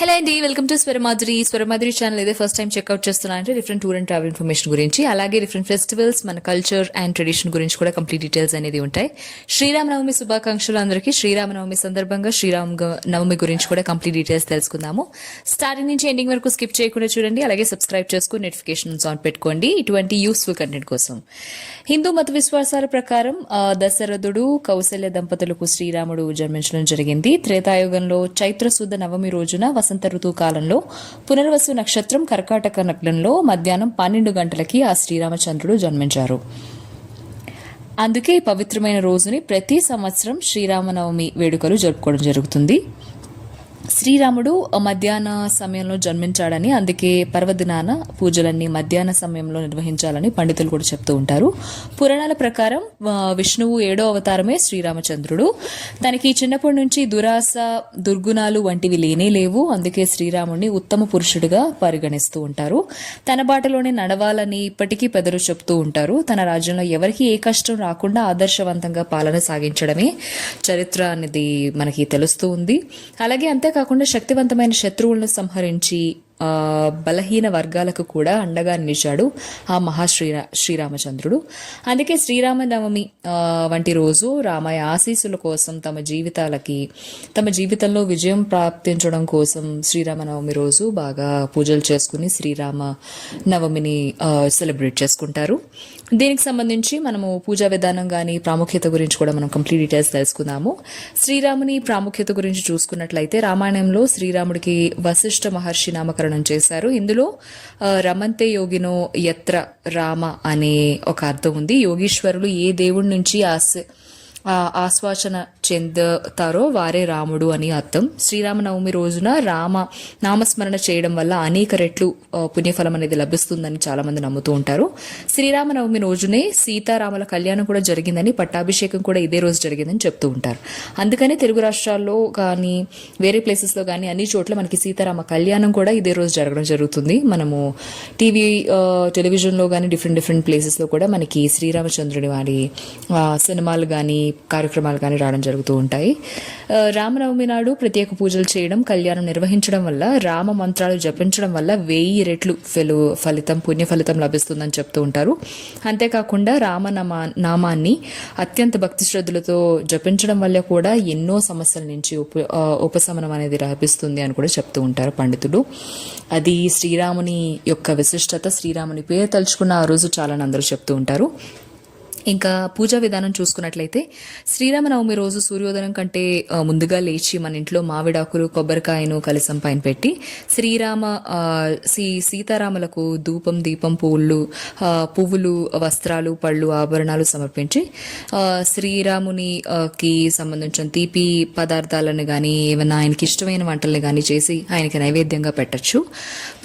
Hello అండి, welcome to Swaramadhuri channel. ఇదే first time checkout చేస్తున్నా అంటే different tour and travel information గురించి, అలాగే డిఫరెంట్ ఫెస్టివల్స్, మన కల్చర్ అండ్ ట్రెడిషన్ గురించి కూడా కంప్లీట్ డీటెయిల్స్ అనేది ఉంటాయి. శ్రీరామనవమి శుభాకాంక్షలు అందరికీ. శ్రీరామనవమి సందర్భంగా నవమి గురించి కూడా కంప్లీట్ డీటెయిల్స్ తెలుసుకుందాము. స్టార్టింగ్ నుంచి ఎండింగ్ వరకు స్కిప్ చేయకుండా చూడండి, అలాగే సబ్స్క్రైబ్ చేసుకుని నోటిఫికేషన్స్ ఆన్ పెట్టుకోండి ఇటువంటి యూస్ఫుల్ కంటెంట్ కోసం. హిందూ మత విశ్వాసాల ప్రకారం దశరథుడు కౌశల్య దంపతులకు శ్రీరాముడు జన్మించడం జరిగింది. త్రేతాయుగంలో చైత్రశుద్ధ నవమి రోజున వసంత ఋతువు కాలంలో పునర్వసు నక్షత్రం కర్కాటక నగ్నంలో మధ్యాహ్నం 12 గంటలకి ఆ శ్రీరామచంద్రుడు జన్మించారు. అందుకే ఈ పవిత్రమైన రోజుని ప్రతి సంవత్సరం శ్రీరామనవమి వేడుకలు జరుపుకోవడం జరుగుతుంది. శ్రీరాముడు మధ్యాహ్న సమయంలో జన్మించాడని, అందుకే పర్వదినాన పూజలన్నీ మధ్యాహ్న సమయంలో నిర్వహించాలని పండితులు కూడా చెప్తూ ఉంటారు. పురాణాల ప్రకారం విష్ణువు 7వ అవతారమే శ్రీరామచంద్రుడు. తనకి చిన్నప్పటి నుంచి దురాశ, దుర్గుణాలు వంటివి లేనే లేవు. అందుకే శ్రీరాముడిని ఉత్తమ పురుషుడిగా పరిగణిస్తూ ఉంటారు. తన బాటలోనే నడవాలని ఇప్పటికీ పెద్దలు చెప్తూ ఉంటారు. తన రాజ్యంలో ఎవరికి ఏ కష్టం రాకుండా ఆదర్శవంతంగా పాలన సాగించడమే చరిత్ర అనేది మనకి తెలుస్తూ ఉంది. అలాగే అంతేకాకుండా శక్తివంతమైన శత్రువులను సంహరించి బలహీన వర్గాలకు కూడా అండగా నిలిచాడు ఆ శ్రీరామచంద్రుడు. అందుకే శ్రీరామనవమి వంటి రోజు రామయ్య ఆశీస్సుల కోసం తమ జీవితంలో విజయం ప్రాప్తించడం కోసం శ్రీరామనవమి రోజు బాగా పూజలు చేసుకుని శ్రీరామ నవమిని సెలబ్రేట్ చేసుకుంటారు. దీనికి సంబంధించి మనము పూజా విధానం కానీ ప్రాముఖ్యత గురించి కూడా మనం కంప్లీట్ డీటెయిల్స్ తెలుసుకుందాము. శ్రీరాముని ప్రాముఖ్యత గురించి చూసుకున్నట్లయితే రామాయణంలో శ్రీరాముడికి వశిష్ఠ మహర్షి నామకరణం చేశారు. ఇందులో రమంతే యోగినో యత్ర రామ అనే ఒక అర్థం ఉంది. యోగీశ్వరులు ఏ దేవుడి నుంచి ఆశ్వాసన చెందుతారో వారే రాముడు అని అర్థం. శ్రీరామనవమి రోజున నామస్మరణ చేయడం వల్ల అనేక రెట్లు పుణ్యఫలం అనేది లభిస్తుందని చాలా మంది నమ్ముతూ ఉంటారు. శ్రీరామనవమి రోజునే సీతారాముల కళ్యాణం కూడా జరిగిందని, పట్టాభిషేకం కూడా ఇదే రోజు జరిగిందని చెప్తూ ఉంటారు. అందుకనే తెలుగు రాష్ట్రాల్లో కానీ వేరే ప్లేసెస్లో కానీ అన్ని చోట్ల మనకి సీతారామ కళ్యాణం కూడా ఇదే రోజు జరగడం జరుగుతుంది. మనము టెలివిజన్లో కానీ డిఫరెంట్ ప్లేసెస్లో కూడా మనకి శ్రీరామచంద్రుడి వారి సినిమాలు కానీ కార్యక్రమాలు కానీ రావడం జరుగుతూ ఉంటాయి. రామనవమి నాడు ప్రత్యేక పూజలు చేయడం, కళ్యాణం నిర్వహించడం వల్ల, రామ మంత్రాలు జపించడం వల్ల 1000 రెట్లు పుణ్య ఫలితం లభిస్తుందని చెప్తూ ఉంటారు. అంతేకాకుండా నామాన్ని అత్యంత భక్తి శ్రద్ధలతో జపించడం వల్ల కూడా ఎన్నో సమస్యల నుంచి ఉపశమనం అనేది లభిస్తుంది అని కూడా చెప్తూ ఉంటారు పండితులు. అది శ్రీరాముని యొక్క విశిష్టత. శ్రీరాముని పేరు తలుచుకున్న ఆ రోజు చాలా అందరూ చెప్తూ ఉంటారు. ఇంకా పూజా విధానం చూసుకున్నట్లయితే శ్రీరామనవమి రోజు సూర్యోదయం కంటే ముందుగా లేచి మన ఇంట్లో మామిడాకులు, కొబ్బరికాయను కలశం పైన పెట్టి సీతారాములకు ధూపం, దీపం, పువ్వులు, వస్త్రాలు, పళ్ళు, ఆభరణాలు సమర్పించి శ్రీరామునికి సంబంధించిన తీపి పదార్థాలను కానీ ఏమైనా ఆయనకి ఇష్టమైన వంటల్ని కానీ చేసి ఆయనకి నైవేద్యంగా పెట్టచ్చు.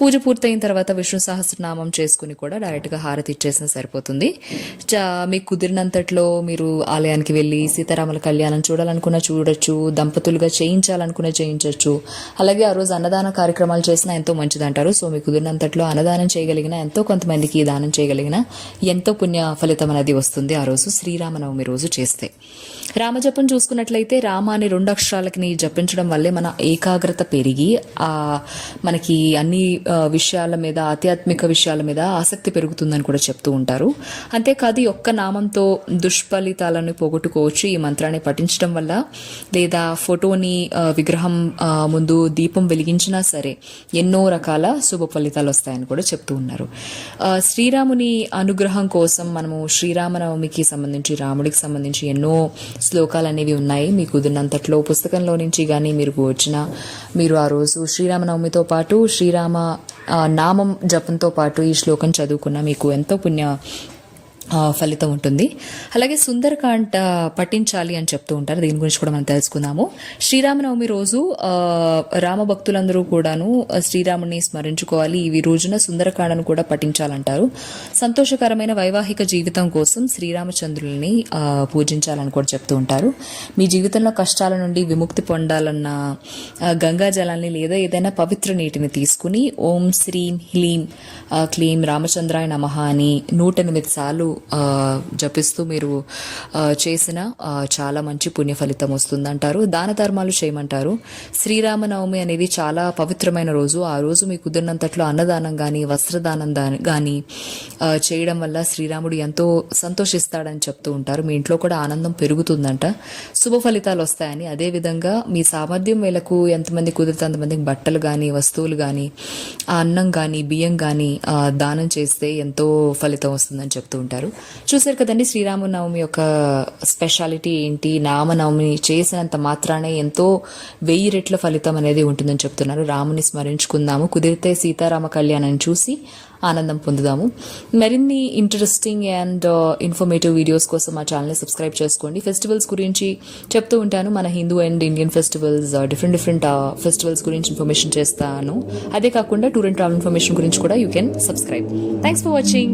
పూజ పూర్తయిన తర్వాత విష్ణు సహస్రనామం చేసుకుని కూడా డైరెక్ట్గా హారతి ఇచ్చేసినా సరిపోతుంది. మీకు కుదిరినంతట్లో మీరు ఆలయానికి వెళ్ళి సీతారాముల కళ్యాణం చూడాలనుకున్న చూడొచ్చు, దంపతులుగా చేయించవచ్చు. అలాగే ఆ రోజు అన్నదాన కార్యక్రమాలు చేసినా ఎంతో మంచిది అంటారు. సో మీకు కుదిరినంతట్లో అన్నదానం చేయగలిగిన, ఎంతో కొంతమందికి దానం చేయగలిగిన ఎంతో పుణ్య ఫలితం అనేది వస్తుంది ఆ రోజు శ్రీరామనవమి రోజు చేస్తే. రామజపం చూసుకున్నట్లయితే రామ అనే 2 అక్షరాలకి జపించడం వల్లే మన ఏకాగ్రత పెరిగి మనకి అన్ని విషయాల మీద, ఆధ్యాత్మిక విషయాల మీద ఆసక్తి పెరుగుతుందని కూడా చెప్తూ ఉంటారు. అంతేకాదు ఒక్క నామంతో దుష్ఫలితాలను పోగొట్టుకోవచ్చు ఈ మంత్రాన్ని పఠించడం వల్ల. లేదా ఫోటోని విగ్రహం ముందు దీపం వెలిగించినా సరే ఎన్నో రకాల శుభ ఫలితాలు వస్తాయని కూడా చెప్తూ ఉన్నారు. శ్రీరాముని అనుగ్రహం కోసం మనము శ్రీరామనవమికి సంబంధించి, రాముడికి సంబంధించి ఎన్నో శ్లోకాలు అనేవి ఉన్నాయి. మీకు కుదిరినంతట్లో పుస్తకంలో నుంచి కానీ మీరు ఆ రోజు శ్రీరామనవమితో పాటు శ్రీరామ నామం జపంతో పాటు ఈ శ్లోకం చదువుకున్న మీకు ఎంతో పుణ్య ఫలితం ఉంటుంది. అలాగే సుందరకాండ పఠించాలి అని చెప్తూ ఉంటారు. దీని గురించి కూడా మనం తెలుసుకుందాము. శ్రీరామనవమి రోజు రామభక్తులందరూ కూడాను శ్రీరాముని స్మరించుకోవాలి. ఈ రోజున సుందరకాండను కూడా పఠించాలంటారు. సంతోషకరమైన వైవాహిక జీవితం కోసం శ్రీరామచంద్రుల్ని పూజించాలని కూడా చెప్తూ ఉంటారు. మీ జీవితంలో కష్టాల నుండి విముక్తి పొందాలన్న గంగా జలాన్ని లేదా ఏదైనా పవిత్ర నీటిని తీసుకుని ఓం శ్రీం హ్లీం క్లీం రామచంద్రాయ నమః అని 108 సార్లు జపిస్తూ మీరు చేసిన చాలా మంచి పుణ్య ఫలితం వస్తుందంటారు. దాన ధర్మాలు చేయమంటారు. శ్రీరామనవమి అనేది చాలా పవిత్రమైన రోజు. ఆ రోజు మీకు కుదిరినంతట్లో అన్నదానం కానీ వస్త్రదానం కానీ చేయడం వల్ల శ్రీరాముడు ఎంతో సంతోషిస్తాడని చెప్తూ ఉంటారు. మీ ఇంట్లో కూడా ఆనందం పెరుగుతుందంట, శుభ ఫలితాలు వస్తాయని. అదేవిధంగా మీ సామర్థ్యం వేలకు ఎంతమంది కుదిరితే అంతమందికి బట్టలు కానీ వస్తువులు కానీ అన్నం కానీ బియ్యం కానీ దానం చేస్తే ఎంతో ఫలితం వస్తుందని చెప్తూ ఉంటారు. చూసారు కదండి శ్రీరామనవమి యొక్క స్పెషాలిటీ ఏంటి. నామనవమి చేసినంత మాత్రానే ఎంతో 1000 రెట్ల ఫలితం అనేది ఉంటుందని చెప్తున్నారు. రాముని స్మరించుకుందాము, కుదిరితే సీతారామ కళ్యాణాన్ని చూసి ఆనందం పొందుదాము. మరిన్ని ఇంట్రెస్టింగ్ అండ్ ఇన్ఫర్మేటివ్ వీడియోస్ కోసం మా ఛానల్ని సబ్స్క్రైబ్ చేసుకోండి. ఫెస్టివల్స్ గురించి చెప్తూ ఉంటాను, మన Hindu and Indian festivals, different festivals గురించి ఇన్ఫర్మేషన్ చేస్తాను. అదే కాకుండా టూర్ అండ్ ట్రావెల్ ఇన్ఫర్మేషన్ గురించి కూడా you can subscribe. Thanks for watching.